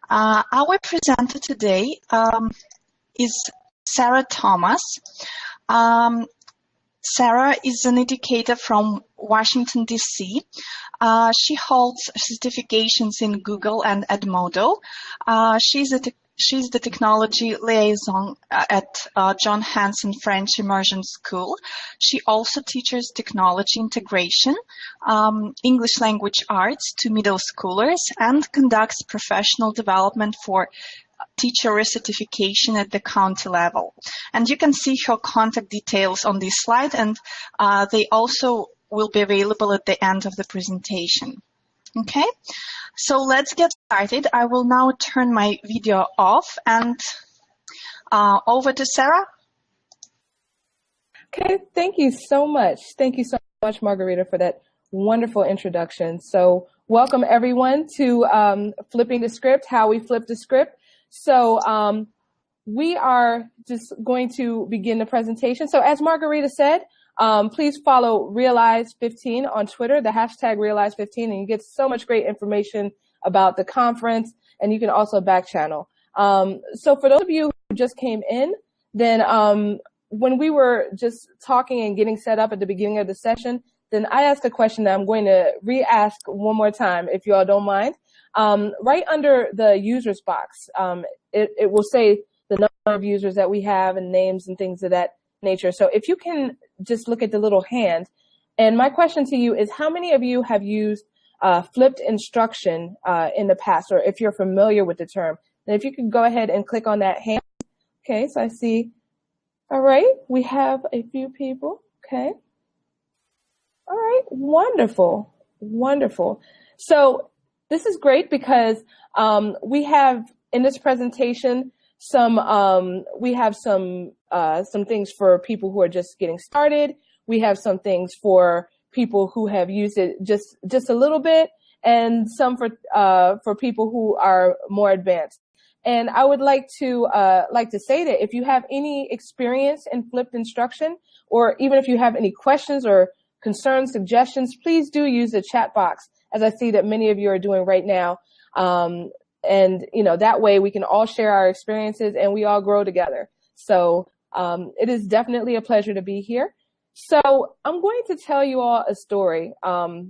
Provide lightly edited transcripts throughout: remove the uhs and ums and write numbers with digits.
Our presenter today is Sarah Thomas. Sarah is an educator from Washington, D.C. She holds certifications in Google and Edmodo. She's the Technology Liaison at John Hanson French Immersion School. She also teaches technology integration, English language arts to middle schoolers, and conducts professional development for teacher recertification at the county level. And you can see her contact details on this slide, and they also will be available at the end of the presentation. Okay, so let's get started. I will now turn my video off and over to Sarah. Okay, thank you so much. Thank you so much, Margarita, for that wonderful introduction. So welcome everyone to Flipping the Script, how we flip the script. So we are just going to begin the presentation. So as Margarita said, please follow Realize15 on Twitter, the hashtag Realize15, and you get so much great information about the conference, and you can also back channel. So for those of you who just came in, then when we were just talking and getting set up at the beginning of the session, then I asked a question that I'm going to re-ask one more time, if you all don't mind. Right under the users box, it will say the number of users that we have and names and things of that nature. So if you can just look at the little hand, and my question to you is, how many of you have used flipped instruction in the past, or if you're familiar with the term? And if you could go ahead and click on that hand. Okay, so I see. All right, we have a few people. Okay. All right, wonderful, wonderful. So this is great because we have in this presentation we have some things for people who are just getting started. We have some things for people who have used it just a little bit, and some for people who are more advanced. And I would like to say that if you have any experience in flipped instruction, or even if you have any questions or concerns, suggestions, please do use the chat box, as I see that many of you are doing right now. And, you know, that way we can all share our experiences and we all grow together. So it is definitely a pleasure to be here. So I'm going to tell you all a story. About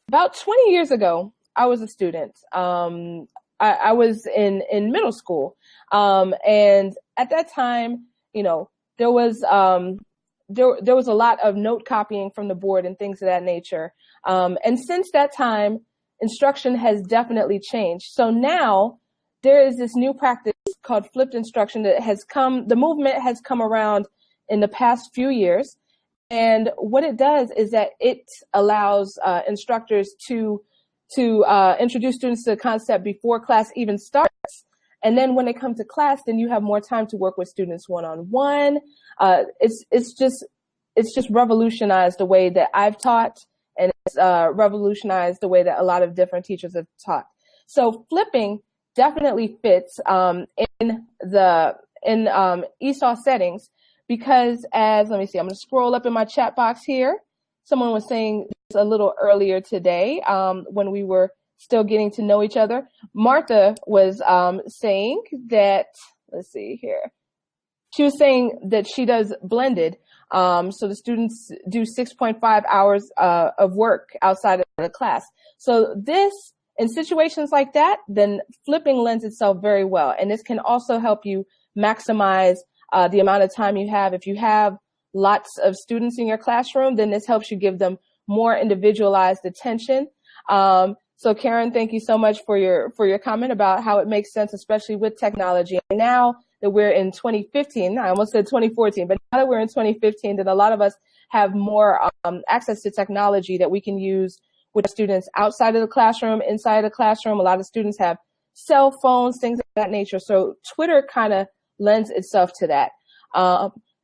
20 years ago, I was a student. I was in middle school. And at that time, you know, there was a lot of note copying from the board and things of that nature. And since that time, instruction has definitely changed. So now there is this new practice called flipped instruction that the movement has come around in the past few years. And what it does is that it allows instructors to introduce students to the concept before class even starts. And then when they come to class, then you have more time to work with students one-on-one. It's just revolutionized the way that I've taught, and it's revolutionized the way that a lot of different teachers have taught. So flipping definitely fits in ESOL settings because let me see, I'm going to scroll up in my chat box here. Someone was saying this a little earlier today when we were still getting to know each other. Martha was saying that, let's see here. She was saying that she does blended. So the students do 6.5 hours of work outside of the class. So this, in situations like that, then flipping lends itself very well. And this can also help you maximize the amount of time you have. If you have lots of students in your classroom, then this helps you give them more individualized attention. So Karen, thank you so much for your comment about how it makes sense, especially with technology. And now that we're in 2015, I almost said 2014, but now that we're in 2015, that a lot of us have more access to technology that we can use with students outside of the classroom, inside of the classroom. A lot of students have cell phones, things of that nature. So Twitter kind of lends itself to that.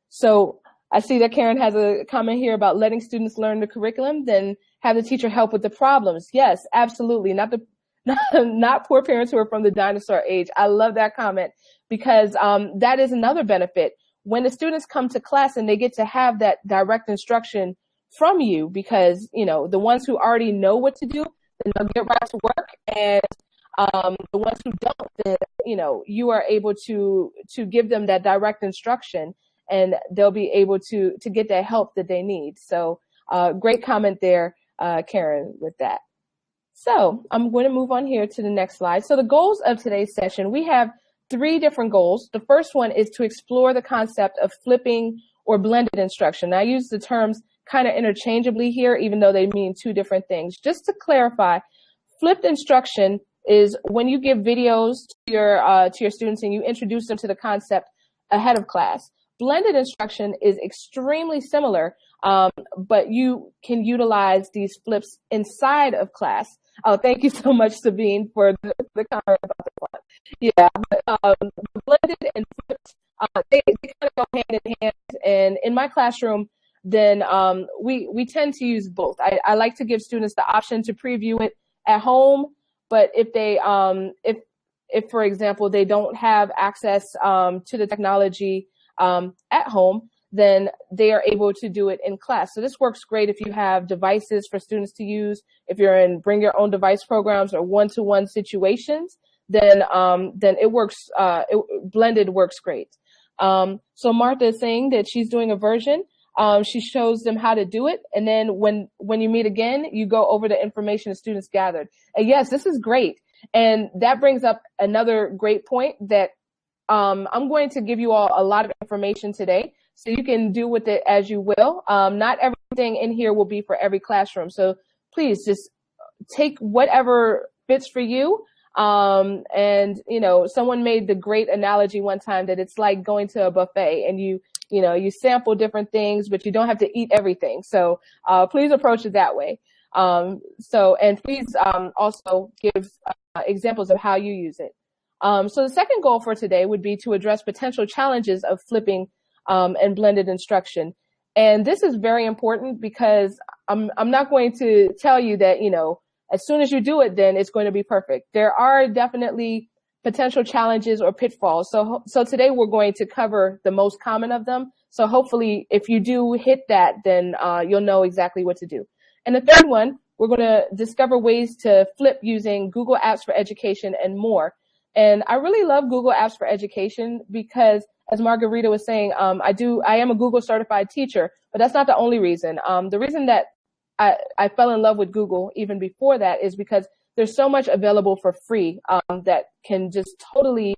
So I see that Karen has a comment here about letting students learn the curriculum, then have the teacher help with the problems. Yes, absolutely. Not poor parents who are from the dinosaur age. I love that comment because that is another benefit. When the students come to class and they get to have that direct instruction from you, because, you know, the ones who already know what to do, then they'll get right to work and The ones who don't, then, you are able to give them that direct instruction, and they'll be able to get that help that they need. So great comment there, Karen, with that. So I'm going to move on here to the next slide. So the goals of today's session, we have 3 different goals. The first one is to explore the concept of flipping or blended instruction. Now, I use the terms kind of interchangeably here, even though they mean 2 different things. Just to clarify, flipped instruction is when you give videos to your students and you introduce them to the concept ahead of class. Blended instruction is extremely similar, but you can utilize these flips inside of class. Oh, thank you so much, Sabine, for the comment about the font. Yeah, but, blended and flipped, they kind of go hand in hand. And in my classroom, then we tend to use both. I like to give students the option to preview it at home, but if they if for example they don't have access to the technology at home, then they are able to do it in class. So this works great if you have devices for students to use. If you're in bring your own device programs or one-to-one situations, then it works. Blended works great. So Martha is saying that she's doing a version. She shows them how to do it, and then when you meet again, you go over the information the students gathered. And yes, this is great, and that brings up another great point that I'm going to give you all a lot of information today, so you can do with it as you will. Not everything in here will be for every classroom, so please just take whatever fits for you. And someone made the great analogy one time that it's like going to a buffet and you sample different things, but you don't have to eat everything. So please approach it that way. And please also give examples of how you use it. So the second goal for today would be to address potential challenges of flipping and blended instruction. And this is very important because I'm not going to tell you that, as soon as you do it, then it's going to be perfect. There are definitely potential challenges or pitfalls. So today we're going to cover the most common of them. So hopefully if you do hit that, then you'll know exactly what to do. And the third one, we're going to discover ways to flip using Google Apps for Education and more. And I really love Google Apps for Education because, as Margarita was saying, I am a Google certified teacher, but that's not the only reason. The reason that I fell in love with Google even before that is because there's so much available for free that can just totally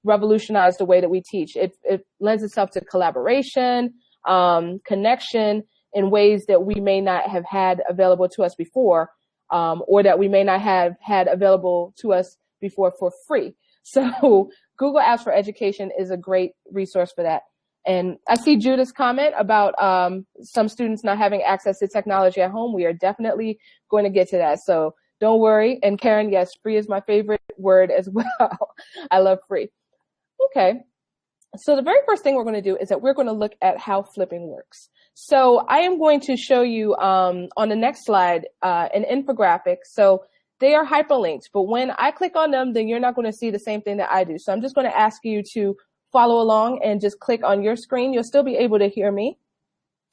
revolutionize the way that we teach. It lends itself to collaboration, connection in ways that we may not have had available to us before, or that we may not have had available to us before for free. So Google Apps for Education is a great resource for that. And I see Judith's comment about some students not having access to technology at home. We are definitely going to get to that. So don't worry. And Karen, yes, free is my favorite word as well. I love free. Okay. So the very first thing we're going to do is that we're going to look at how flipping works. So I am going to show you on the next slide an infographic. So they are hyperlinked, but when I click on them, then you're not going to see the same thing that I do. So I'm just going to ask you to follow along and just click on your screen. You'll still be able to hear me.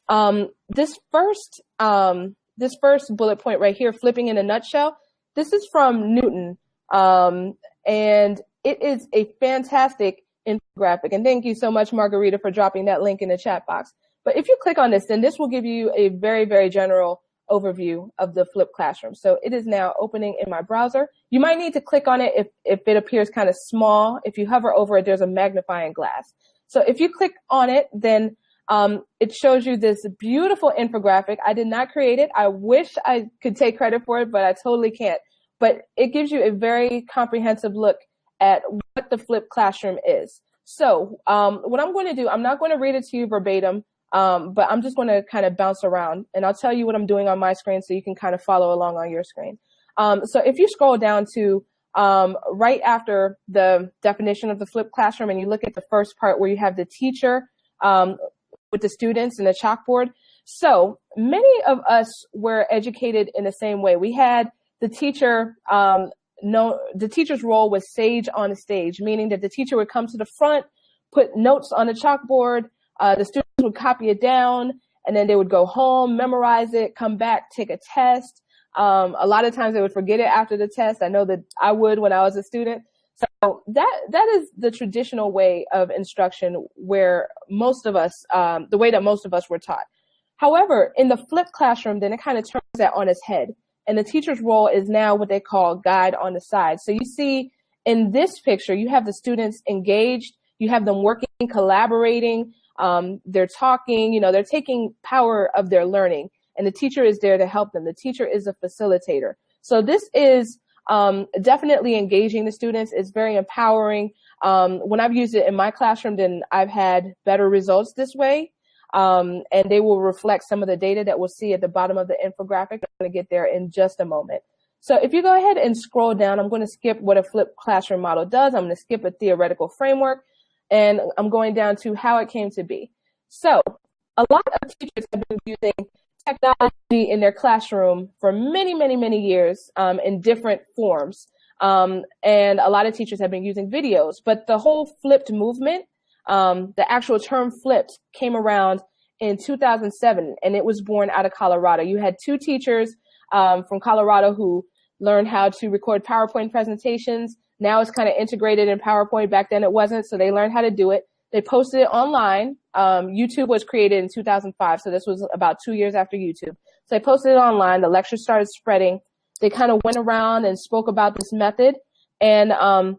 This first bullet point right here, flipping in a nutshell, this is from Newton. And it is a fantastic infographic. And thank you so much, Margarita, for dropping that link in the chat box. But if you click on this, then this will give you a very, very general overview of the flipped classroom. So it is now opening in my browser. You might need to click on it if it appears kind of small. If you hover over it, there's a magnifying glass. So if you click on it, then it shows you this beautiful infographic. I did not create it. I wish I could take credit for it, but I totally can't. But it gives you a very comprehensive look at what the flipped classroom is. So what I'm going to do, I'm not going to read it to you verbatim, but I'm just going to kind of bounce around, and I'll tell you what I'm doing on my screen so you can kind of follow along on your screen. So if you scroll down to right after the definition of the flipped classroom and you look at the first part where you have the teacher with the students and the chalkboard. So many of us were educated in the same way. We had the teacher, the teacher's role was sage on the stage, meaning that the teacher would come to the front, put notes on the chalkboard, the students would copy it down, and then they would go home, memorize it, come back, take a test. A lot of times they would forget it after the test. I know that I would when I was a student. So that is the traditional way of instruction where most of us, the way that most of us were taught. However, in the flipped classroom, then it kind of turns that on its head. And the teacher's role is now what they call guide on the side. So you see in this picture, you have the students engaged, you have them working, collaborating, they're talking, they're taking power of their learning, and the teacher is there to help them. The teacher is a facilitator. So this is definitely engaging the students. It's very empowering. When I've used it in my classroom, then I've had better results this way. And they will reflect some of the data that we'll see at the bottom of the infographic. I'm going to get there in just a moment. So if you go ahead and scroll down, I'm going to skip what a flipped classroom model does. I'm going to skip a theoretical framework, and I'm going down to how it came to be. So a lot of teachers have been using technology in their classroom for many, many, many years in different forms. And a lot of teachers have been using videos, but the whole flipped movement, the actual term flipped, came around in 2007, and it was born out of Colorado. You had two teachers from Colorado who learned how to record PowerPoint presentations. Now it's kind of integrated in PowerPoint. Back then it wasn't, so they learned how to do it. They posted it online. YouTube was created in 2005, so this was about 2 years after YouTube. So they posted it online. The lectures started spreading. They kind of went around and spoke about this method, and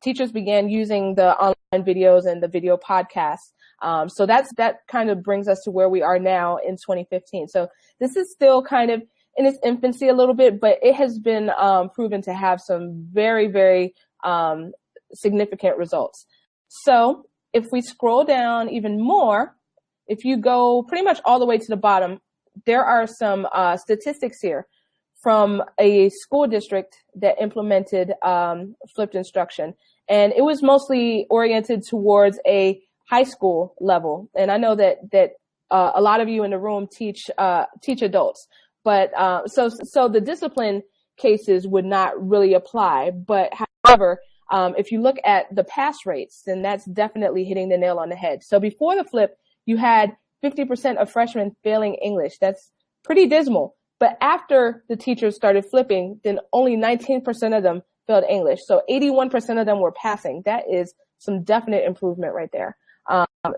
teachers began using the online videos and the video podcasts. So that kind of brings us to where we are now in 2015. So this is still kind of in its infancy a little bit, but it has been proven to have some very, very significant results. So if we scroll down even more, if you go pretty much all the way to the bottom, there are some statistics here from a school district that implemented flipped instruction. And it was mostly oriented towards a high school level. And I know that a lot of you in the room teach adults, but so the discipline cases would not really apply. But however, if you look at the pass rates, then that's definitely hitting the nail on the head. So before the flip, you had 50% of freshmen failing English. That's pretty dismal. But after the teachers started flipping, then only 19% of them failed English. So 81% of them were passing. That is some definite improvement right there.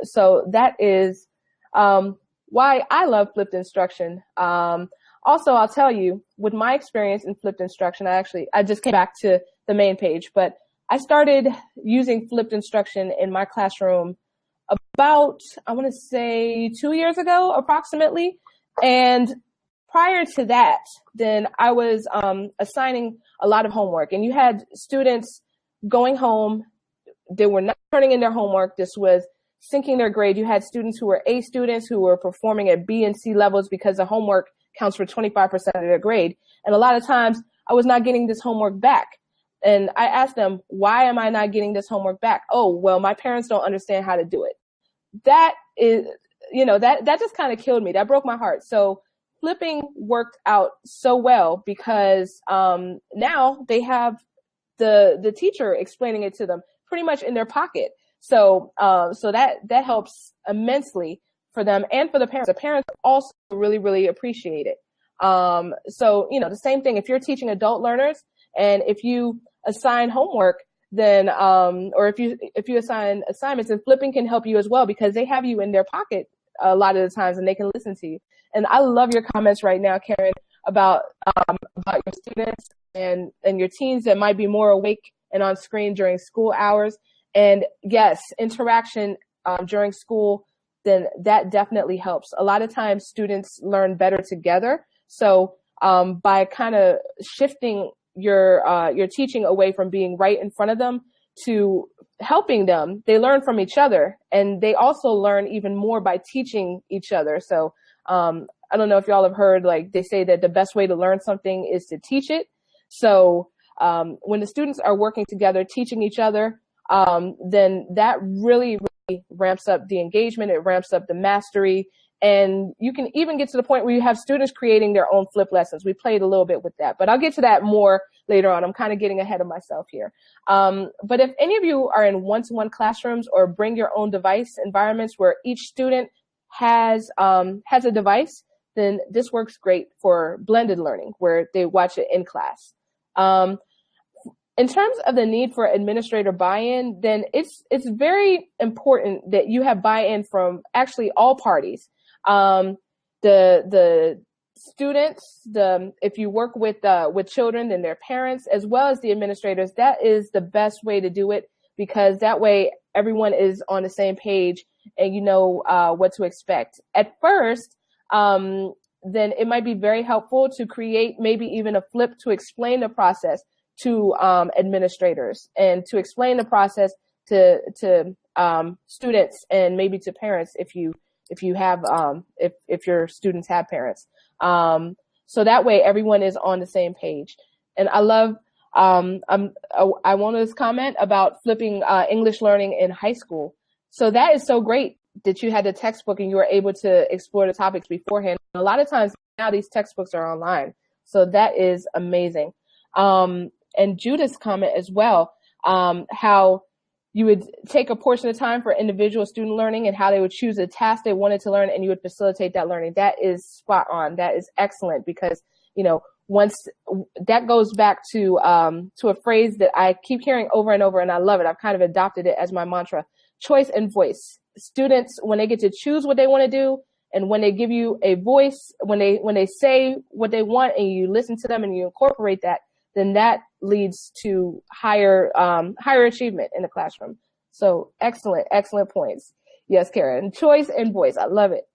So that is why I love flipped instruction. Also, I'll tell you, with my experience in flipped instruction, I just came back to the main page, but I started using flipped instruction in my classroom about, I want to say 2 years ago, approximately. And prior to that, then I was assigning a lot of homework, and you had students going home. They were not turning in their homework. This was sinking their grade. You had students who were A students who were performing at B and C levels because the homework counts for 25% of their grade. And a lot of times I was not getting this homework back. And I asked them, why am I not getting this homework back? Oh, well, my parents don't understand how to do it. That is, that just kind of killed me. That broke my heart. So flipping worked out so well because now they have the teacher explaining it to them pretty much in their pocket. So that helps immensely for them and for the parents. The parents also really, really appreciate it. So, the same thing, if you're teaching adult learners and if you assign homework, then, or if you assign assignments, then flipping can help you as well because they have you in their pocket a lot of the times and they can listen to you. And I love your comments right now, Karen, about your students and your teens that might be more awake and on screen during school hours. And yes, interaction during school, then that definitely helps. A lot of times students learn better together. So by kind of shifting your teaching away from being right in front of them to helping them, they learn from each other, and they also learn even more by teaching each other. So I don't know if y'all have heard, like they say that the best way to learn something is to teach it. So when the students are working together, teaching each other, then that really, really ramps up the engagement. It ramps up the mastery. And you can even get to the point where you have students creating their own flip lessons. We played a little bit with that, but I'll get to that more later on. I'm kind of getting ahead of myself here. But if any of you are in one-to-one classrooms or bring your own device environments where each student has a device, then this works great for blended learning where they watch it in class. In terms of the need for administrator buy-in, then it's very important that you have buy-in from actually all parties. The students, if you work with children and their parents, as well as the administrators, that is the best way to do it, because that way everyone is on the same page and you know what to expect. At first, then it might be very helpful to create maybe even a flip to explain the process to administrators and to explain the process to students and maybe to parents if you have if your students have parents. So that way everyone is on the same page. And I love I want to comment about flipping English learning in high school. So that is so great that you had the textbook and you were able to explore the topics beforehand. A lot of times now these textbooks are online. So that is amazing. And Judith's comment as well, how you would take a portion of time for individual student learning and how they would choose a task they wanted to learn and you would facilitate that learning. That is spot on. That is excellent because, you know, once that goes back to a phrase that I keep hearing over and over, and I love it. I've kind of adopted it as my mantra: choice and voice. Students, when they get to choose what they want to do, and when they give you a voice, when they say what they want, and you listen to them and you incorporate that, then that leads to higher achievement in the classroom. So excellent points. Yes, Karen. Choice and voice. I love it.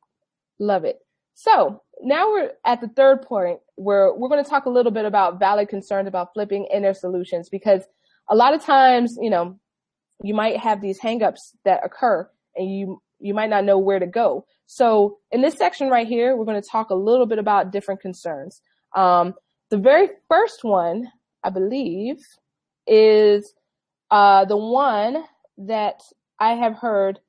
Love it. So now we're at the third point where we're going to talk a little bit about valid concerns about flipping and their solutions, because a lot of times, you know, you might have these hangups that occur and you might not know where to go. So in this section right here, we're going to talk a little bit about different concerns. The very first one, I believe, is the one that I have heard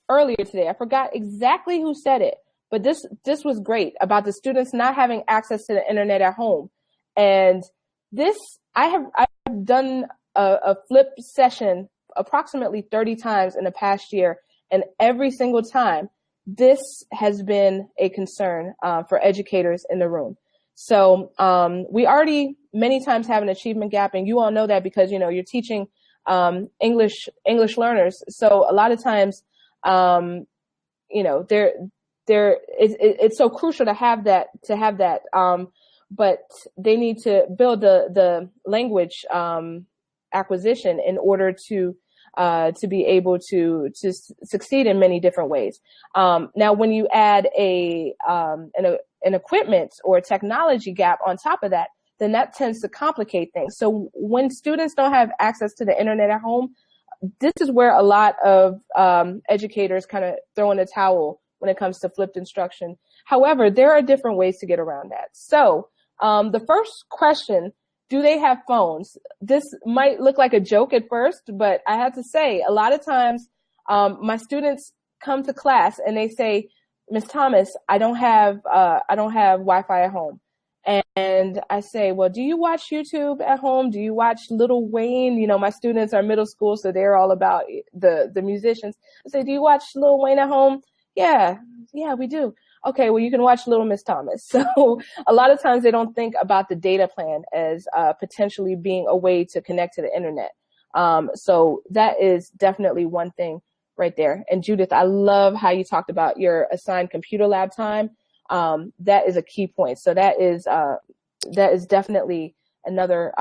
earlier today. I forgot exactly who said it, but this was great about the students not having access to the internet at home. And this, I've done a flip session approximately 30 times in the past year, and every single time this has been a concern for educators in the room. So we already many times have an achievement gap, and you all know that because, you know, you're teaching English learners. So a lot of times, you know, it's so crucial to have that. But they need to build the language acquisition in order to be able to succeed in many different ways. Now, when you add an equipment or a technology gap on top of that, then that tends to complicate things. So when students don't have access to the internet at home, this is where a lot of educators kind of throw in the towel when it comes to flipped instruction. However, there are different ways to get around that. So the first question, do they have phones? This might look like a joke at first, but I have to say, a lot of times my students come to class and they say, Ms. Thomas, I don't have Wi-Fi at home. And I say, well, do you watch YouTube at home? Do you watch Lil Wayne? You know, my students are middle school, so they're all about the musicians. I say, do you watch Lil Wayne at home? Yeah, we do. Okay, well, you can watch Little Miss Thomas. So a lot of times they don't think about the data plan as potentially being a way to connect to the internet. So that is definitely one thing right there. And Judith, I love how you talked about your assigned computer lab time. That is a key point. So that is definitely another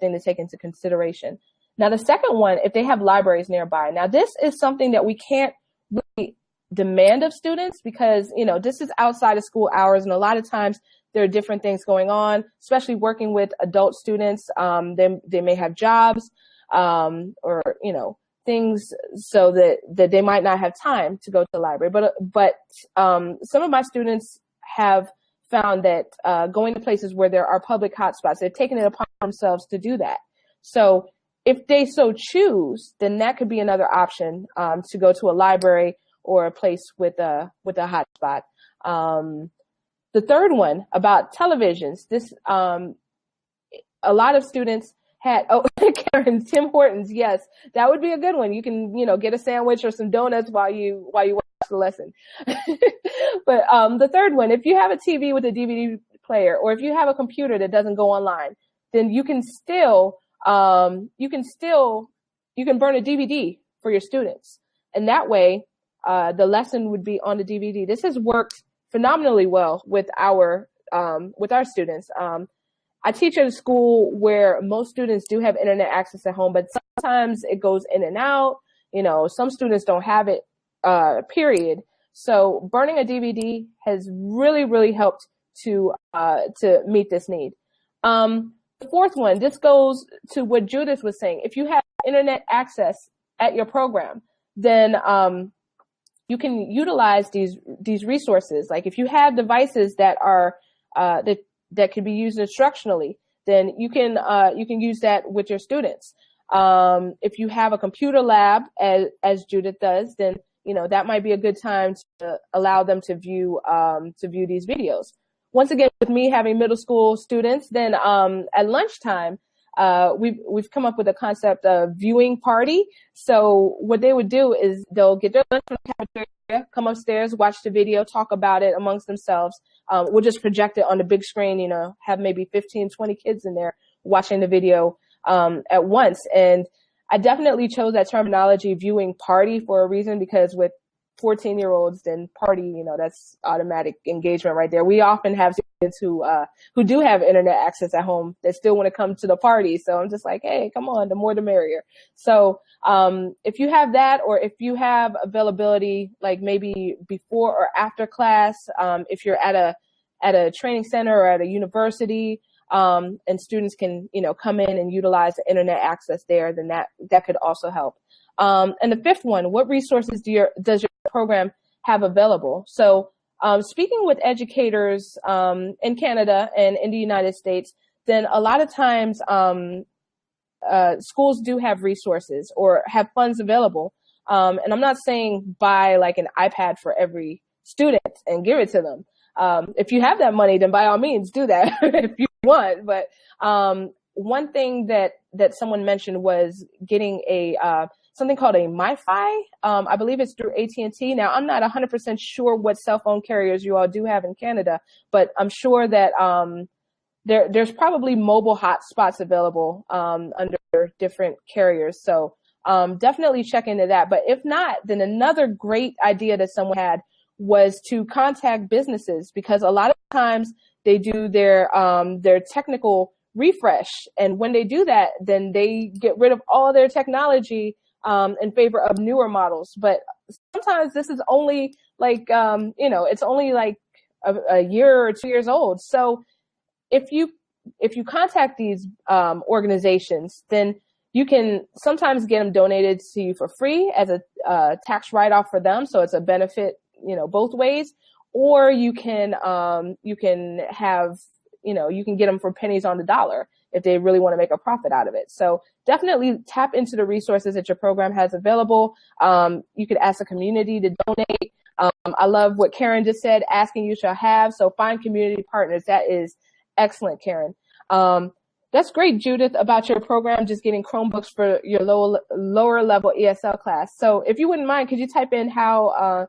thing to take into consideration. Now, the second one, if they have libraries nearby. Now, this is something that we can't really demand of students because, you know, this is outside of school hours. And a lot of times there are different things going on, especially working with adult students. They may have jobs, or, you know, things so that they might not have time to go to the library. But some of my students have found that going to places where there are public hotspots, they've taken it upon themselves to do that. So if they so choose, then that could be another option to go to a library or a place with a hotspot. The third one about televisions, this a lot of students had, Karen, Tim Hortons, yes, that would be a good one. You can, you know, get a sandwich or some donuts while you watch the lesson. But the third one, if you have a TV with a DVD player, or if you have a computer that doesn't go online, then you can burn a DVD for your students. And that way, the lesson would be on the DVD. This has worked phenomenally well with our students. I teach at a school where most students do have internet access at home, but sometimes it goes in and out. Some students don't have it, period. So burning a DVD has really, really helped to meet this need. The fourth one, this goes to what Judith was saying. If you have internet access at your program, then you can utilize these resources. Like if you have devices that are that can be used instructionally, then you can use that with your students. If you have a computer lab, as Judith does, then that might be a good time to allow them to view these videos. Once again, with me having middle school students, then at lunchtime, we've come up with a concept of viewing party. So what they would do is they'll get their lunch from the cafeteria, come upstairs, watch the video, talk about it amongst themselves. We'll just project it on the big screen, have maybe 15, 20 kids in there watching the video at once. And I definitely chose that terminology, viewing party, for a reason, because with 14-year-olds, then party, that's automatic engagement right there. We often have students who do have internet access at home that still want to come to the party. So I'm just like, hey, come on, the more the merrier. So if you have that, or if you have availability, like maybe before or after class, if you're at a training center or at a university, and students can, come in and utilize the internet access there, then that could also help. And the fifth one, what resources does your program have available? So speaking with educators in Canada and in the United States, then a lot of times schools do have resources or have funds available. And I'm not saying buy like an iPad for every student and give it to them. If you have that money, then by all means do that if you want. But one thing that someone mentioned was getting something called a MiFi. I believe it's through AT&T. Now, I'm not 100% sure what cell phone carriers you all do have in Canada, but I'm sure that there's probably mobile hotspots available under different carriers. So definitely check into that. But if not, then another great idea that someone had was to contact businesses, because a lot of times they do their technical refresh. And when they do that, then they get rid of all their technology in favor of newer models. But sometimes this is only like, it's only like a year or 2 years old. So if you contact these organizations, then you can sometimes get them donated to you for free as a tax write-off for them. So it's a benefit, both ways. Or you can have, you can get them for pennies on the dollar if they really want to make a profit out of it. So definitely tap into the resources that your program has available. You could ask the community to donate. I love what Karen just said, asking you shall have. So find community partners. That is excellent, Karen. That's great, Judith, about your program, just getting Chromebooks for your lower level ESL class. So if you wouldn't mind, could you type in how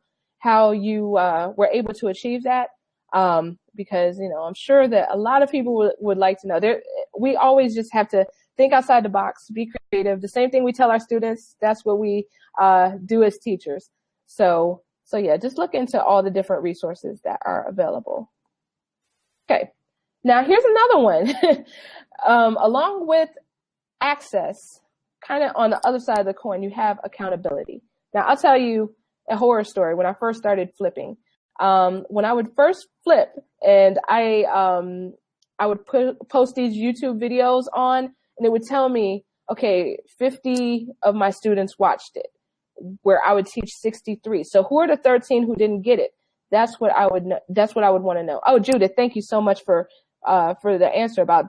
you were able to achieve that? Because, I'm sure that a lot of people would like to know. We always just have to think outside the box, be creative. The same thing we tell our students, that's what we do as teachers. So yeah, just look into all the different resources that are available. Okay, now here's another one. Along with access, kind of on the other side of the coin, you have accountability. Now, I'll tell you a horror story. When I first started flipping, when I would first flip, and I would post these YouTube videos on, and it would tell me, okay, 50 of my students watched it, where I would teach 63. So who are the 13 who didn't get it? That's what I would want to know. Oh, Judith, thank you so much for the answer about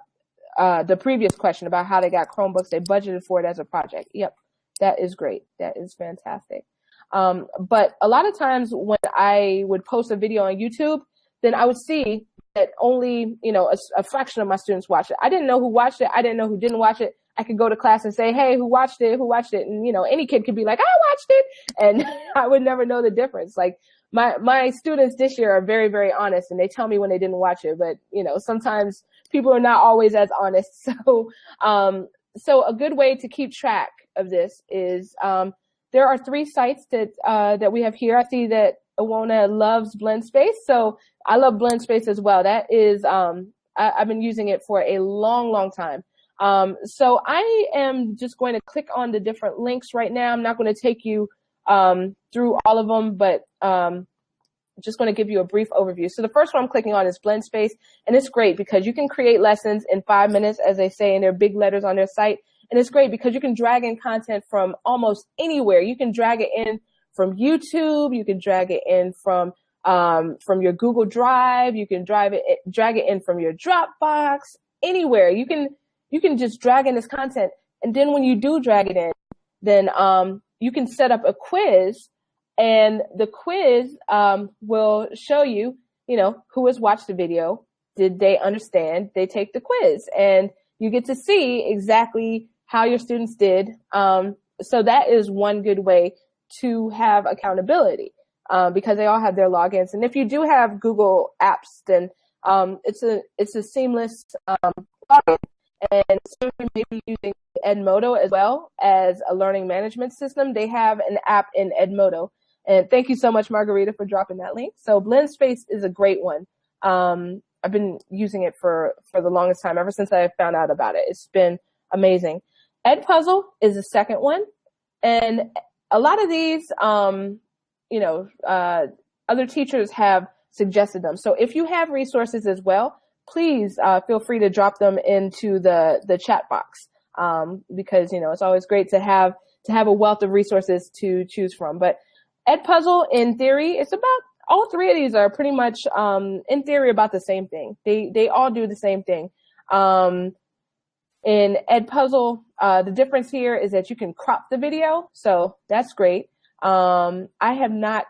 the previous question about how they got Chromebooks. They budgeted for it as a project. Yep, that is great. That is fantastic. But a lot of times when I would post a video on YouTube, then I would see that only, a fraction of my students watched it. I didn't know who watched it. I didn't know who didn't watch it. I could go to class and say, hey, who watched it? Who watched it? And, you know, any kid could be like, I watched it. And I would never know the difference. Like my students this year are very, very honest, and they tell me when they didn't watch it. But, you know, sometimes people are not always as honest. So a good way to keep track of this is, there are 3 sites that we have here. I see that Awona loves BlendSpace. So I love BlendSpace as well. That is, I've been using it for a long, long time. So I am just going to click on the different links right now. I'm not going to take you through all of them, but just going to give you a brief overview. So the first one I'm clicking on is BlendSpace, and it's great because you can create lessons in 5 minutes, as they say in their big letters on their site. And it's great because you can drag in content from almost anywhere. You can drag it in from YouTube. You can drag it in from your Google Drive. You can drag it in from your Dropbox, anywhere. You can just drag in this content. And then when you do drag it in, then you can set up a quiz, and the quiz will show you, you know, who has watched the video. Did they understand? They take the quiz, and you get to see exactly how your students did. So that is one good way to have accountability, because they all have their logins. And if you do have Google Apps, then it's a seamless login. And so you may be using Edmodo as well as a learning management system. They have an app in Edmodo. And thank you so much, Margarita, for dropping that link. So BlendSpace is a great one. I've been using it for the longest time, ever since I found out about it. It's been amazing. Edpuzzle is the second one. And a lot of these, other teachers have suggested them. So if you have resources as well, please feel free to drop them into the chat box, because, you know, it's always great to have a wealth of resources to choose from. But Edpuzzle, in theory, it's about, all 3 of these are pretty much, in theory, about the same thing. They all do the same thing. In Edpuzzle, the difference here is that you can crop the video, so that's great. I have not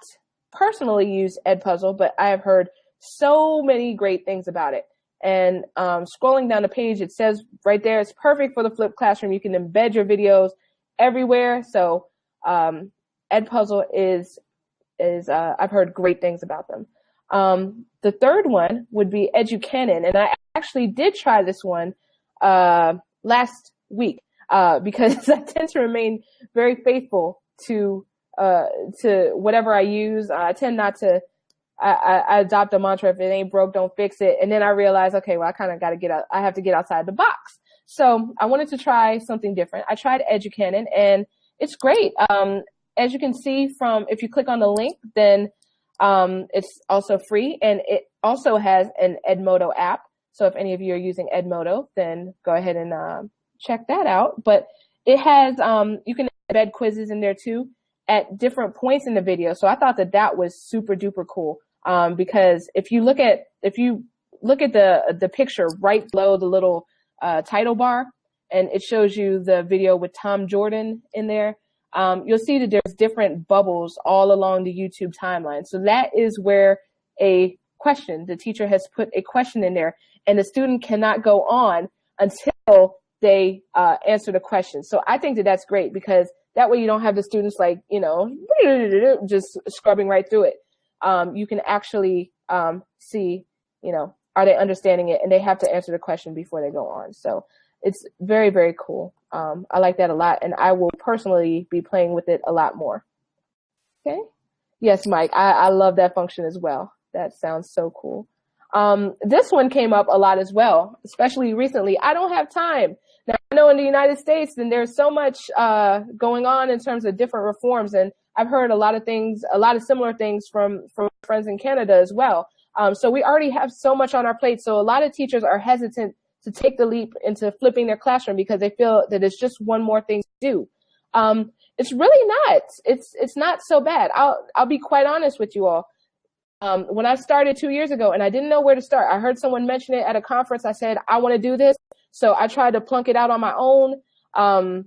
personally used Edpuzzle, but I have heard so many great things about it. And scrolling down the page, it says right there, it's perfect for the flipped classroom. You can embed your videos everywhere. So Edpuzzle is I've heard great things about them. The third one would be EduCanon, and I actually did try this one last week because I tend to remain very faithful to whatever I use. I tend not to. I adopt a mantra: if it ain't broke, don't fix it. And then I realized, okay, well, I kind of got to get out. I have to get outside the box. So I wanted to try something different. I tried EduCanon, and it's great. As you can see from, if you click on the link, then it's also free, and it also has an Edmodo app. So if any of you are using Edmodo, then go ahead and check that out. But it has, you can embed quizzes in there too at different points in the video. So I thought that was super duper cool, because if you look at the picture right below the little title bar, and it shows you the video with Tom Jordan in there, you'll see that there's different bubbles all along the YouTube timeline. So that is where the teacher has put a question in there, and the student cannot go on until they answer the question. So I think that that's great, because that way you don't have the students like, just scrubbing right through it. You can actually see, are they understanding it, and they have to answer the question before they go on. So it's very, very cool. I like that a lot, and I will personally be playing with it a lot more. Okay. Yes, Mike, I love that function as well. That sounds so cool. This one came up a lot as well, especially recently. I don't have time. Now, I know in the United States, then there's so much going on in terms of different reforms, and I've heard a lot of similar things from friends in Canada as well. So we already have so much on our plate. So a lot of teachers are hesitant to take the leap into flipping their classroom because they feel that it's just one more thing to do. It's really not. It's not so bad. I'll be quite honest with you all. When I started 2 years ago and I didn't know where to start, I heard someone mention it at a conference. I said, I want to do this. So I tried to plunk it out on my own. And,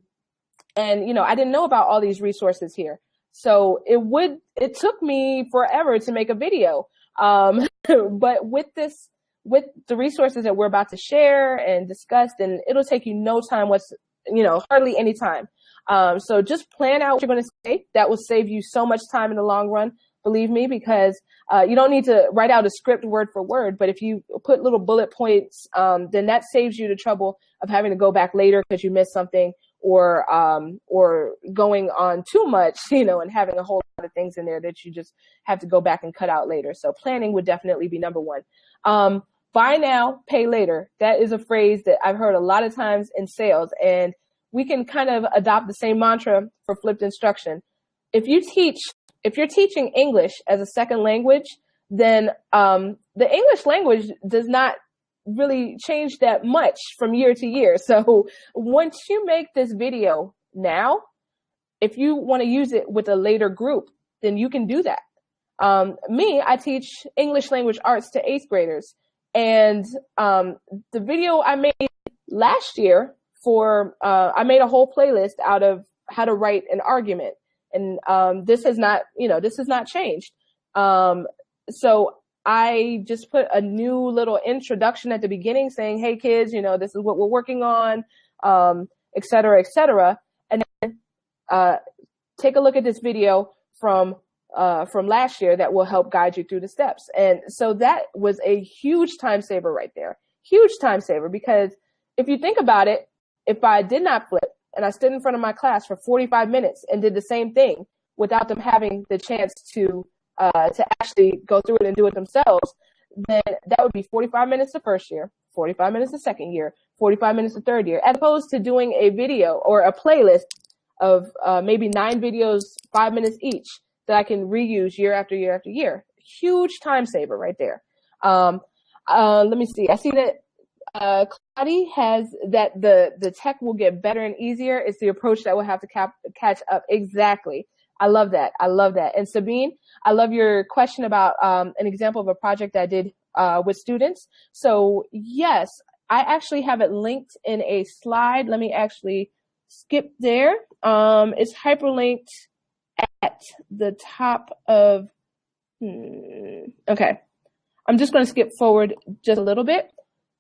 I didn't know about all these resources here. So it took me forever to make a video. But with the resources that we're about to share and discuss, then it'll take you no time hardly any time. So just plan out what you're going to say. That will save you so much time in the long run, believe me, because you don't need to write out a script word for word. But if you put little bullet points, then that saves you the trouble of having to go back later because you missed something, or going on too much, and having a whole lot of things in there that you just have to go back and cut out later. So planning would definitely be number one. Buy now, pay later. That is a phrase that I've heard a lot of times in sales, and we can kind of adopt the same mantra for flipped instruction. If you're teaching English as a second language, then the English language does not really change that much from year to year. So once you make this video now, if you want to use it with a later group, then you can do that. I teach English language arts to 8th graders. And the video I made last year I made a whole playlist out of how to write an argument. And this has not changed. So I just put a new little introduction at the beginning saying, hey kids, this is what we're working on, et cetera, et cetera. And then take a look at this video from last year that will help guide you through the steps. And so that was a huge time saver right there. Huge time saver, because if you think about it, if I did not flip and I stood in front of my class for 45 minutes and did the same thing without them having the chance to actually go through it and do it themselves, then that would be 45 minutes the first year, 45 minutes the second year, 45 minutes the third year, as opposed to doing a video or a playlist of maybe 9 videos, 5 minutes each that I can reuse year after year after year. Huge time saver right there. Let me see. I see that Claudia has that the tech will get better and easier. It's the approach that will have to catch up. Exactly. I love that. And Sabine, I love your question about an example of a project that I did with students. So yes, I actually have it linked in a slide. Let me actually skip there. It's hyperlinked at the top of, okay. I'm just going to skip forward just a little bit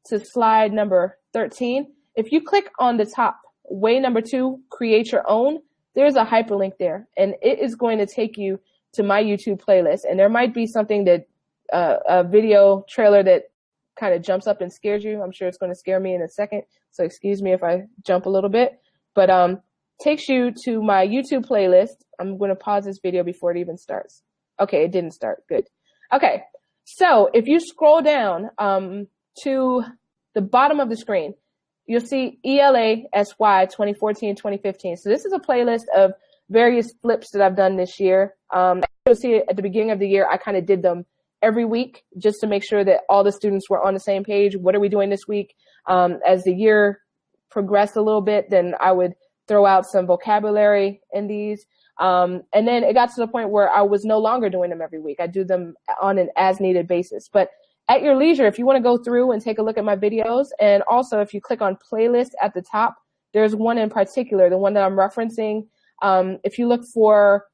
to slide number 13. If you click on the top, way number 2, create your own, there's a hyperlink there, and it is going to take you to my YouTube playlist. And there might be something that, a video trailer that kind of jumps up and scares you. I'm sure it's going to scare me in a second, so excuse me if I jump a little bit. But takes you to my YouTube playlist. I'm going to pause this video before it even starts. Okay, it didn't start. Good. Okay, so if you scroll down to the bottom of the screen, you'll see ELA SY 2014-2015. So this is a playlist of various flips that I've done this year. You'll see at the beginning of the year, I kind of did them every week just to make sure that all the students were on the same page. What are we doing this week? As the year progressed a little bit, then I would throw out some vocabulary in these. And then it got to the point where I was no longer doing them every week. I do them on an as needed basis. But at your leisure, if you want to go through and take a look at my videos, and also if you click on playlist at the top, there's one in particular, the one that I'm referencing. If you look for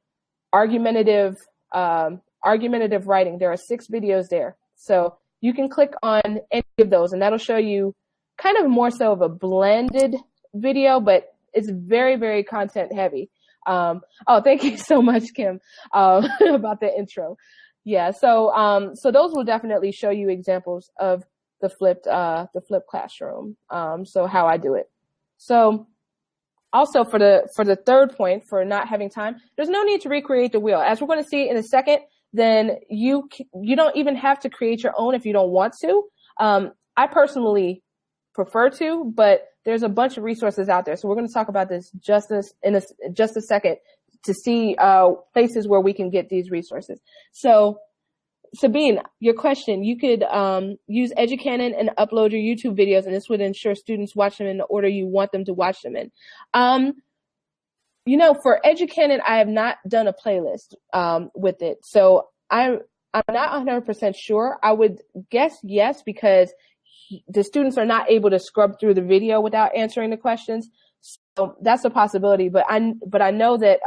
argumentative writing, there are 6 videos there. So you can click on any of those, and that'll show you kind of more so of a blended video, but it's very, very content heavy. Oh, thank you so much, Kim, about the intro. Yeah, so those will definitely show you examples of the flipped classroom. So how I do it. So also for the third point, for not having time, there's no need to recreate the wheel. As we're going to see in a second, then you don't even have to create your own if you don't want to. I personally prefer to, but there's a bunch of resources out there. So we're going to talk about this just a second to see places where we can get these resources. So Sabine, your question, you could use EduCanon and upload your YouTube videos, and this would ensure students watch them in the order you want them to watch them in. For EduCanon, I have not done a playlist with it. So I'm not 100% sure. I would guess yes, because the students are not able to scrub through the video without answering the questions. So that's a possibility. But I know that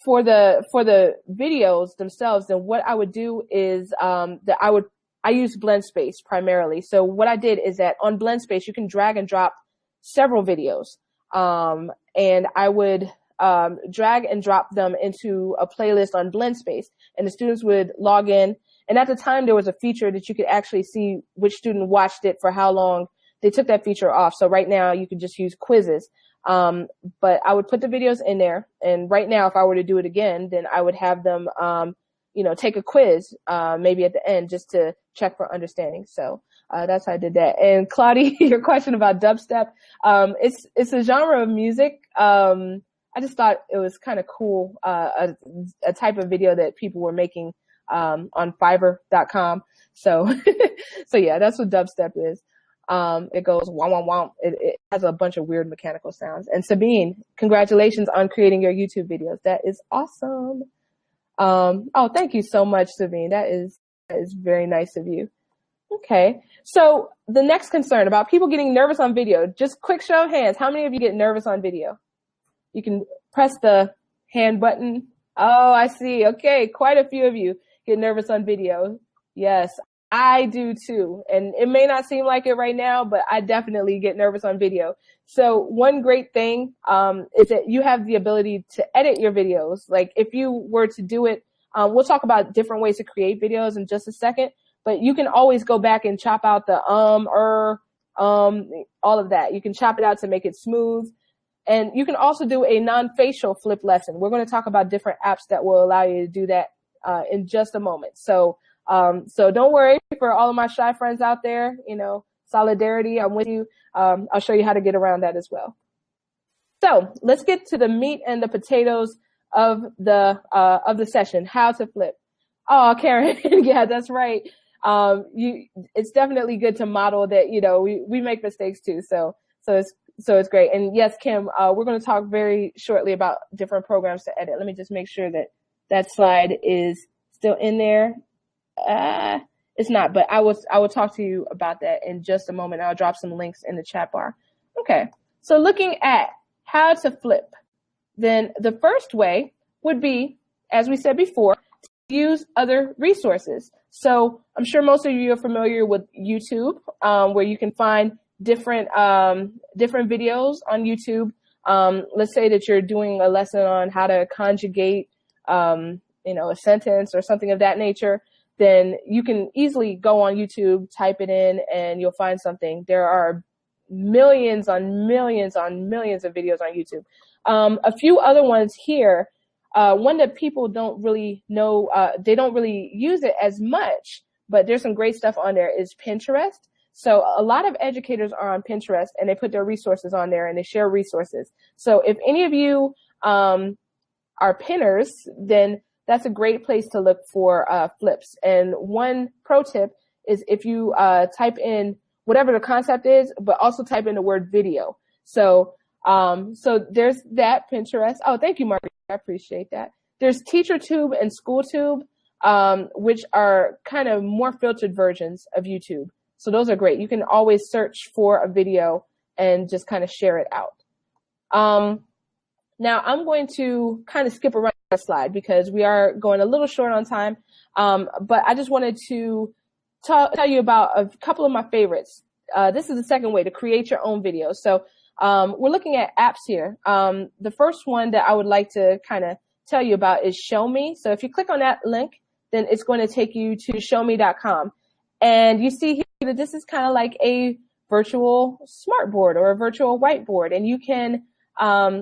for the videos themselves, then what I would do is I use BlendSpace primarily. So what I did is that on BlendSpace, you can drag and drop several videos. and I would drag and drop them into a playlist on BlendSpace, and the students would log in. And at the time, there was a feature that you could actually see which student watched it for how long. They took that feature off. So right now, you could just use quizzes. But I would put the videos in there. And right now, if I were to do it again, then I would have them, take a quiz, maybe at the end, just to check for understanding. So that's how I did that. And Claudia, your question about dubstep, it's a genre of music. I just thought it was kind of cool, a type of video that people were making on Fiverr.com. So, so yeah, that's what dubstep is. It goes womp, womp, womp. It has a bunch of weird mechanical sounds. And Sabine, congratulations on creating your YouTube videos. That is awesome. Oh, thank you so much, Sabine. That is very nice of you. Okay. So the next concern about people getting nervous on video, just quick show of hands. How many of you get nervous on video? You can press the hand button. Oh, I see. Okay. Quite a few of you get nervous on video. Yes, I do too. And it may not seem like it right now, but I definitely get nervous on video. So one great thing, is that you have the ability to edit your videos. Like if you were to do it, we'll talk about different ways to create videos in just a second, but you can always go back and chop out the, all of that. You can chop it out to make it smooth. And you can also do a non-facial flip lesson. We're going to talk about different apps that will allow you to do that in just a moment. So don't worry for all of my shy friends out there, solidarity. I'm with you. I'll show you how to get around that as well. So let's get to the meat and the potatoes of the session, how to flip. Oh, Karen. Yeah, that's right. It's definitely good to model that, we make mistakes too. So it's great. And yes, Kim, we're going to talk very shortly about different programs to edit. Let me just make sure that slide is still in there. It's not, but I will talk to you about that in just a moment. I'll drop some links in the chat bar. Okay. So looking at how to flip, then the first way would be, as we said before, to use other resources. So I'm sure most of you are familiar with YouTube, where you can find different videos on YouTube. Let's say that you're doing a lesson on how to conjugate, a sentence or something of that nature. Then you can easily go on YouTube, type it in, and you'll find something. There are millions on millions on millions of videos on YouTube. A few other ones here. One that people don't really know, they don't really use it as much, but there's some great stuff on there, is Pinterest. So a lot of educators are on Pinterest, and they put their resources on there and they share resources. So if any of you are pinners, then that's a great place to look for flips. And one pro tip is if you type in whatever the concept is, but also type in the word video. So there's that, Pinterest. Oh, thank you, Margaret. I appreciate that. There's TeacherTube and SchoolTube, which are kind of more filtered versions of YouTube. So those are great. You can always search for a video and just kind of share it out. Now I'm going to kind of skip around the slide because we are going a little short on time. But I just wanted to tell you about a couple of my favorites. This is the second way to create your own videos. So we're looking at apps here. The first one that I would like to kind of tell you about is Show Me. So if you click on that link, then it's going to take you to showme.com. And you see here that this is kind of like a virtual smartboard or a virtual whiteboard. And you can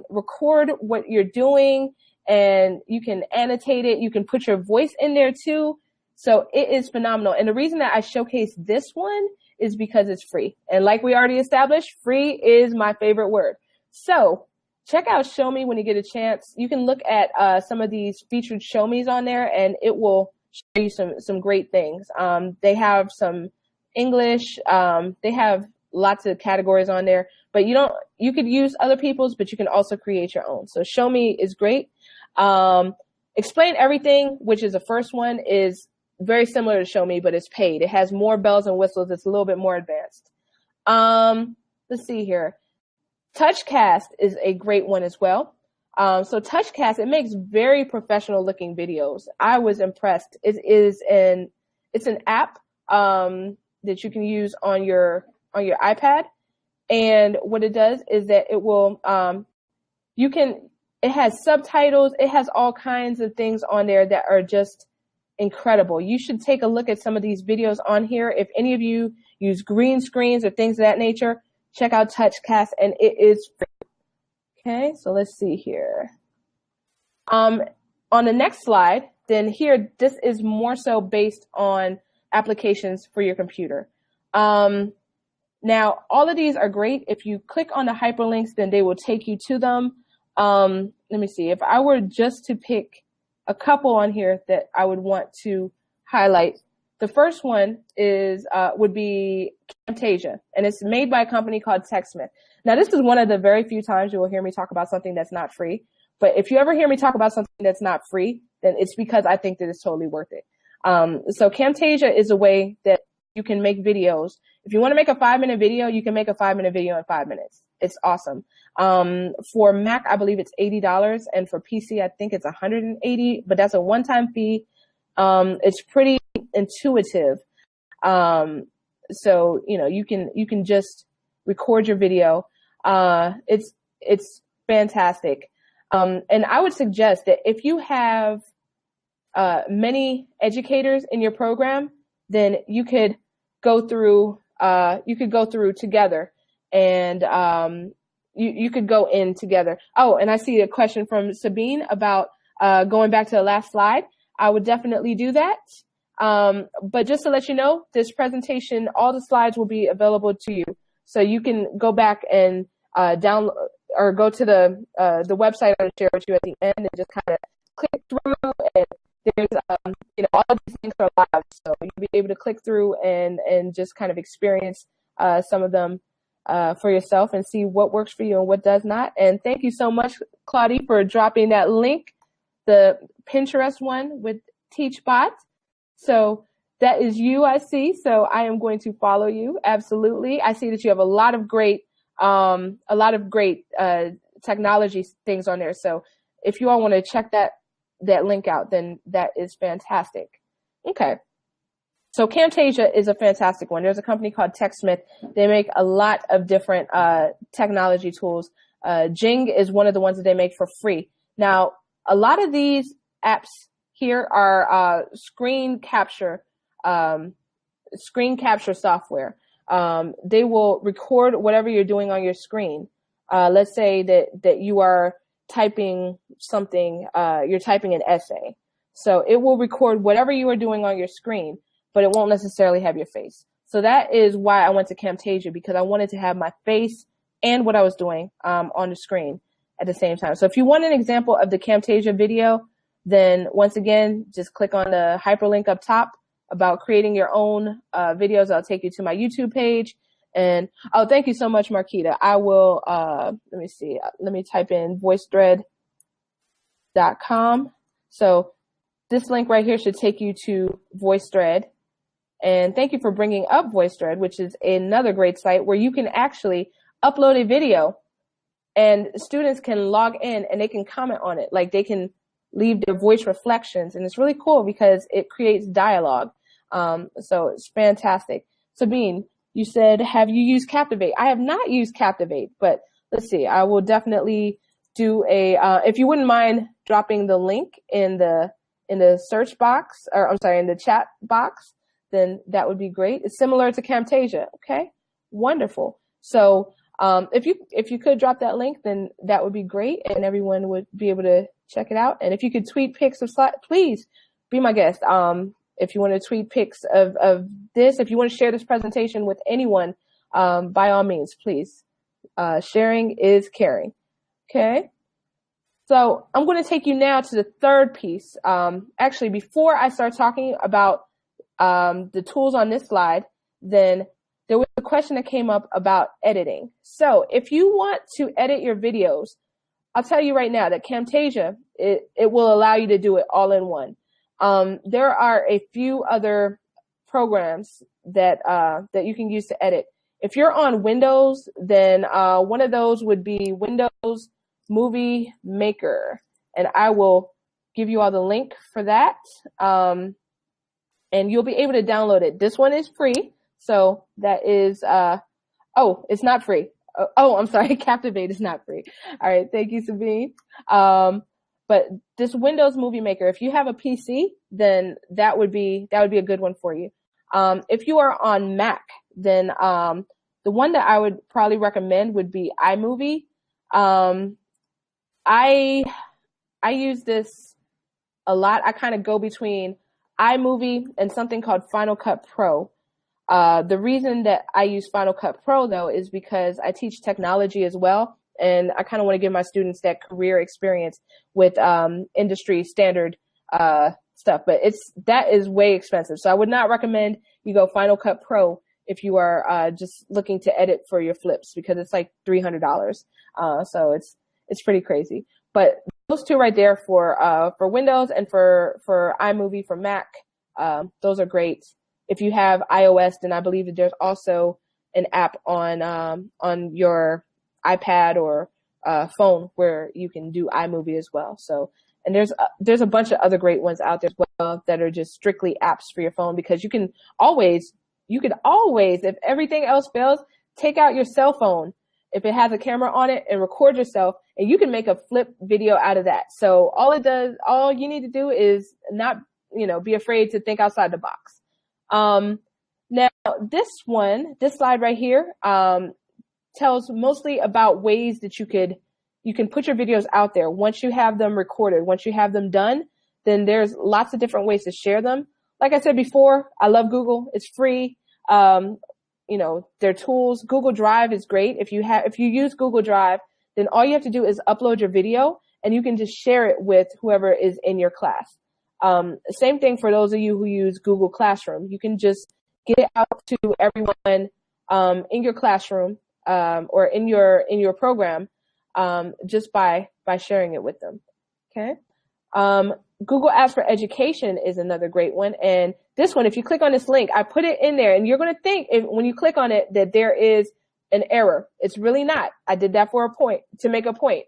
record what you're doing, and you can annotate it. You can put your voice in there too. So it is phenomenal. And the reason that I showcase this one is because it's free. And like we already established, free is my favorite word. So check out Show Me when you get a chance. You can look at some of these featured Show Me's on there, and it will show you some great things. They have some English. They have lots of categories on there, but you could use other people's, but you can also create your own. So Show Me is great. Explain Everything, which is the first one, is very similar to Show Me, but it's paid. It has more bells and whistles. It's a little bit more advanced. Let's see here. TouchCast is a great one as well. So TouchCast, it makes very professional looking videos. I was impressed. It's an app that you can use on your iPad, And what it does is that it will, it has subtitles. It has all kinds of things on there that are just incredible. You should take a look at some of these videos on here. If any of you use green screens or things of that nature, check out TouchCast, and it is free. Okay, so let's see here. On the next slide, then here, this is more so based on applications for your computer. Now, all of these are great. If you click on the hyperlinks, then they will take you to them. Let me see. If I were just to pick a couple on here that I would want to highlight, the first one is would be Camtasia, and it's made by a company called TechSmith. Now, this is one of the very few times you will hear me talk about something that's not free. But if you ever hear me talk about something that's not free, then it's because I think that it's totally worth it. So Camtasia is a way that you can make videos. If you want to make a 5-minute video, you can make a 5-minute video in 5 minutes. It's awesome. For Mac, I believe it's $80, and for PC, I think it's $180, but that's a one-time fee. It's pretty intuitive. So, you know, you can just record your video. It's fantastic. And I would suggest that if you have many educators in your program, then you could go through together, and you could go in together. Oh, and I see a question from Sabine about going back to the last slide. I would definitely do that. But just to let you know, this presentation, all the slides will be available to you. So you can go back and download or go to the website I'll share with you at the end and just kind of click through, and there's, all of these things are live. So you'll be able to click through and just kind of experience some of them for yourself and see what works for you and what does not. And thank you so much, Claudie, for dropping that link, the Pinterest one with TeachBot. So that is you, I see. So I am going to follow you. Absolutely. I see that you have a lot of great technology things on there. So if you all want to check that link out, then that is fantastic. Okay. So Camtasia is a fantastic one. There's a company called TechSmith. They make a lot of different technology tools. Jing is one of the ones that they make for free. Now, a lot of these apps here are screen capture software. They will record whatever you're doing on your screen. Let's say that you are typing something, you're typing an essay. So it will record whatever you are doing on your screen, but it won't necessarily have your face. So that is why I went to Camtasia, because I wanted to have my face and what I was doing on the screen at the same time. So if you want an example of the Camtasia video, then once again, just click on the hyperlink up top about creating your own videos. I'll take you to my YouTube page. And oh, thank you so much, Marquita. I will, let me see. Let me type in voicethread.com. So this link right here should take you to VoiceThread. And thank you for bringing up VoiceThread, which is another great site where you can actually upload a video and students can log in and they can comment on it. Like they can leave their voice reflections. And it's really cool because it creates dialogue. So it's fantastic. Sabine, you said, have you used Captivate? I have not used Captivate, but let's see. I will definitely do if you wouldn't mind dropping the link in the search box, or I'm sorry, in the chat box, then that would be great. It's similar to Camtasia. Okay, wonderful. So if you could drop that link, then that would be great, and everyone would be able to check it out. And if you could tweet pics of slides, please be my guest. If you want to tweet pics of this, if you want to share this presentation with anyone, by all means, please. Sharing is caring. Okay. So I'm going to take you now to the third piece. Actually, before I start talking about the tools on this slide, then there was a question that came up about editing. So if you want to edit your videos, I'll tell you right now that Camtasia, it will allow you to do it all in one. There are a few other programs that you can use to edit. If you're on Windows, then one of those would be Windows Movie Maker, and I will give you all the link for that. And you'll be able to download it. This one is free, so that is it's not free. Oh, I'm sorry. Captivate is not free. All right. Thank you, Sabine. But this Windows Movie Maker, if you have a PC, then that would be a good one for you. If you are on Mac, then the one that I would probably recommend would be iMovie. I use this a lot. I kind of go between iMovie and something called Final Cut Pro. The reason that I use Final Cut Pro, though, is because I teach technology as well, and I kind of want to give my students that career experience with industry standard stuff. But that is way expensive, so I would not recommend you go Final Cut Pro if you are just looking to edit for your flips, because it's like $300. So it's pretty crazy. But those two right there for Windows and for iMovie for Mac, those are great. If you have iOS, then I believe that there's also an app on your iPad or phone where you can do iMovie as well. So, and there's a bunch of other great ones out there as well that are just strictly apps for your phone, because you could always, if everything else fails, take out your cell phone if it has a camera on it and record yourself, and you can make a flip video out of that. So all you need to do is not, be afraid to think outside the box. Now this slide right here, tells mostly about ways that you can put your videos out there. Once you have them recorded, once you have them done, then there's lots of different ways to share them. Like I said before, I love Google. It's free. Their tools. Google Drive is great. If you use Google Drive, then all you have to do is upload your video and you can just share it with whoever is in your class. Same thing for those of you who use Google Classroom. You can just get it out to everyone in your classroom or in your program just by sharing it with them. Okay. Google Apps for Education is another great one. And this one, if you click on this link, I put it in there, and you're going to think when you click on it that there is an error. It's really not. I did that to make a point.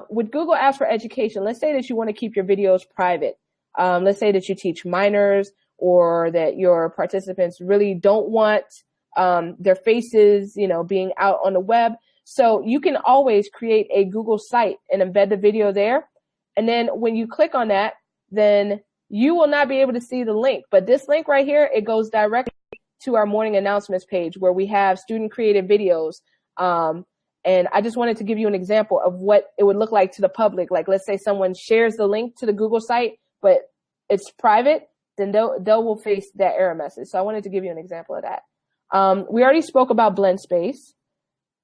With Google Apps for Education, let's say that you want to keep your videos private. Let's say that you teach minors, or that your participants really don't want their faces, being out on the web. So you can always create a Google site and embed the video there. And then when you click on that, then you will not be able to see the link. But this link right here, it goes directly to our morning announcements page where we have student created videos. And I just wanted to give you an example of what it would look like to the public. Like, let's say someone shares the link to the Google site, but it's private, then they will face that error message. So I wanted to give you an example of that. We already spoke about blend space.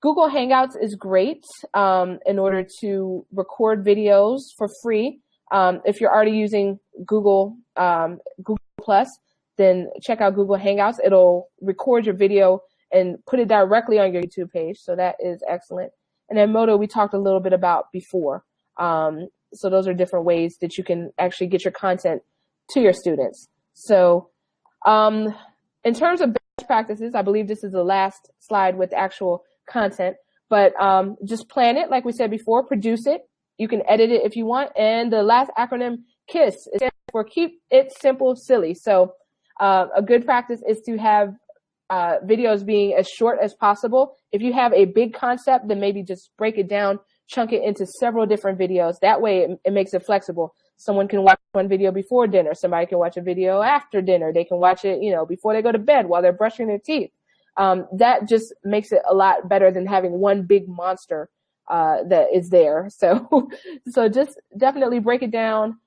Google Hangouts is great in order to record videos for free. If you're already using Google Plus, then check out Google Hangouts. It'll record your video and put it directly on your YouTube page. So that is excellent. And Edmodo, we talked a little bit about before. So those are different ways that you can actually get your content to your students. So in terms of best practices, I believe this is the last slide with actual content, but just plan it, like we said before, produce it. You can edit it if you want. And the last acronym, KISS, is for Keep It Simple, Silly. So a good practice is to have videos being as short as possible. If you have a big concept, then maybe just break it down, chunk it into several different videos. That way it makes it flexible. Someone can watch one video before dinner. Somebody can watch a video after dinner. They can watch it, before they go to bed while they're brushing their teeth. That just makes it a lot better than having one big monster that is there. So just definitely break it down.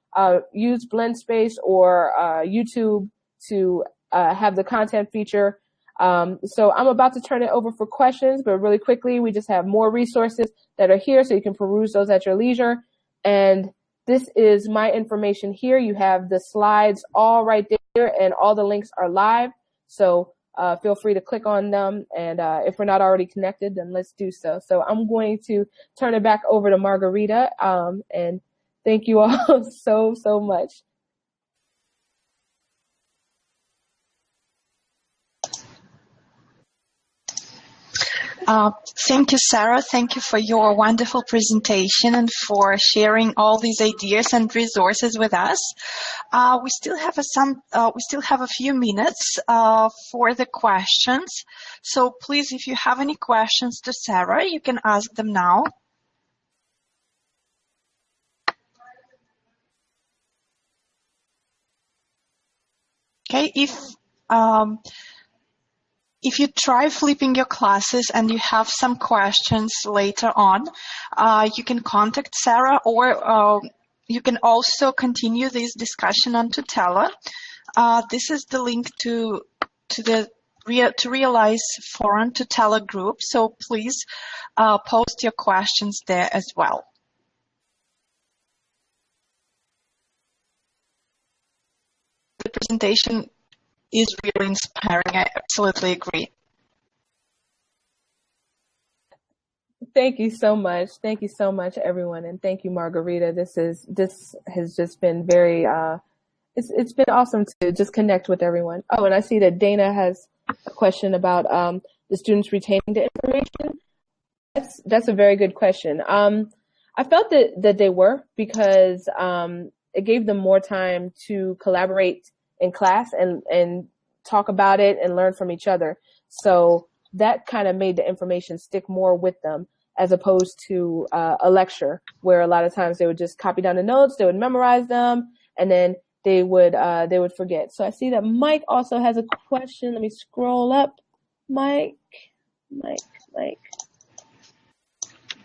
Use blend space or YouTube to have the content feature. So I'm about to turn it over for questions, but really quickly, we just have more resources that are here so you can peruse those at your leisure. And this is my information here. You have the slides all right there, and all the links are live. So feel free to click on them. And if we're not already connected, then let's do so. So I'm going to turn it back over to Margarita. And thank you all so much. Thank you, Sarah. Thank you for your wonderful presentation and for sharing all these ideas and resources with us. We still have a few minutes for the questions. So please, if you have any questions to Sarah, you can ask them now. Okay, if you try flipping your classes and you have some questions later on, you can contact Sarah, or you can also continue this discussion on Tutela. This is the link to the Realize Forum Tutela group, so please post your questions there as well. The presentation is really inspiring. I absolutely agree. Thank you so much. Thank you so much, everyone, and thank you, Margarita. This has just been very. It's been awesome to just connect with everyone. Oh, and I see that Dana has a question about the students retaining the information. That's a very good question. I felt that they were, because it gave them more time to collaborate in class and talk about it and learn from each other. So that kind of made the information stick more with them, as opposed to a lecture where a lot of times they would just copy down the notes, they would memorize them, and then they would forget. So I see that Mike also has a question. Let me scroll up. Mike.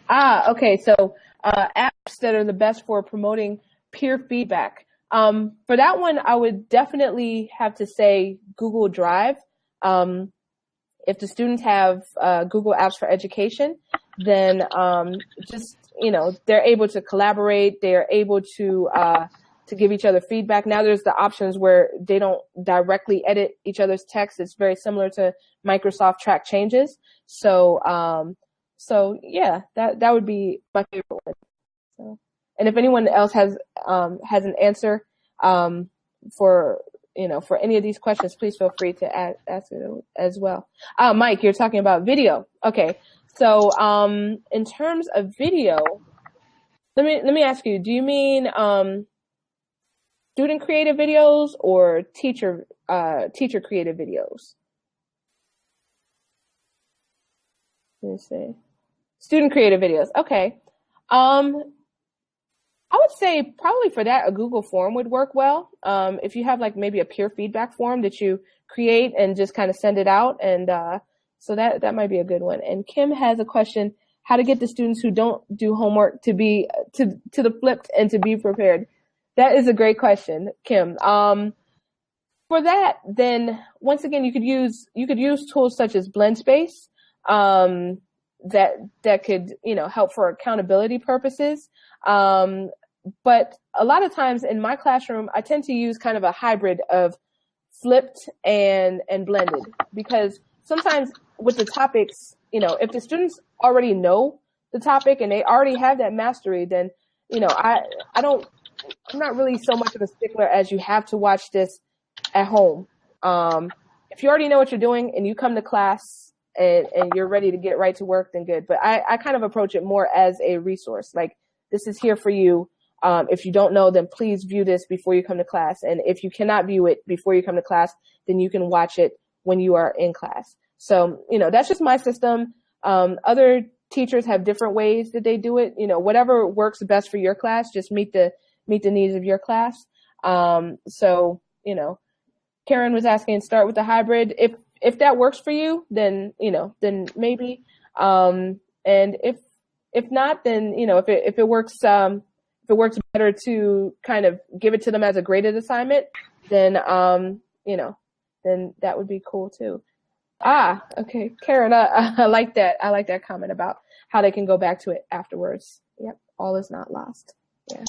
Okay. So apps that are the best for promoting peer feedback. For that one, I would definitely have to say Google Drive. If the students have Google Apps for Education, then they're able to collaborate. They are able to give each other feedback. Now there's the options where they don't directly edit each other's text. It's very similar to Microsoft Track Changes. So yeah, that would be my favorite one. So, and if anyone else has an answer for any of these questions, please feel free to ask it as well. Mike, you're talking about video. Okay. So, in terms of video, let me ask you, do you mean, student creative videos or teacher creative videos? Let me see. Student creative videos. Okay. I would say probably for that, a Google form would work well. If you have like maybe a peer feedback form that you create and just kind of send it out. And so that might be a good one. And Kim has a question: how to get the students who don't do homework to be to the flipped and to be prepared. That is a great question, Kim. For that, then once again, you could use tools such as BlendSpace that could help for accountability purposes. But a lot of times in my classroom, I tend to use kind of a hybrid of flipped and blended, because sometimes with the topics, if the students already know the topic and they already have that mastery, then, I'm not really so much of a stickler as you have to watch this at home. If you already know what you're doing and you come to class and you're ready to get right to work, then good. But I kind of approach it more as a resource. Like, this is here for you. If you don't know, then please view this before you come to class. And if you cannot view it before you come to class, then you can watch it when you are in class. So, that's just my system. Other teachers have different ways that they do it. Whatever works best for your class, just meet the needs of your class. So, Karen was asking, start with the hybrid. If that works for you, then, then maybe. And if not, then, if it works better to kind of give it to them as a graded assignment, then, then that would be cool too. Okay. Karen, I like that. I like that comment about how they can go back to it afterwards. Yep. All is not lost. Yeah.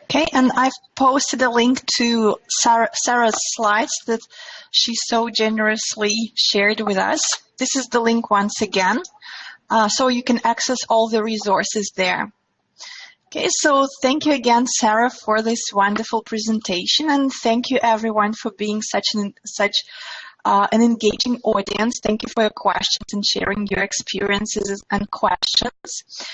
Okay, and I've posted a link to Sarah's slides that she so generously shared with us. This is the link once again, so you can access all the resources there. Okay, so thank you again, Sarah, for this wonderful presentation, and thank you everyone for being such an engaging audience. Thank you for your questions and sharing your experiences and questions.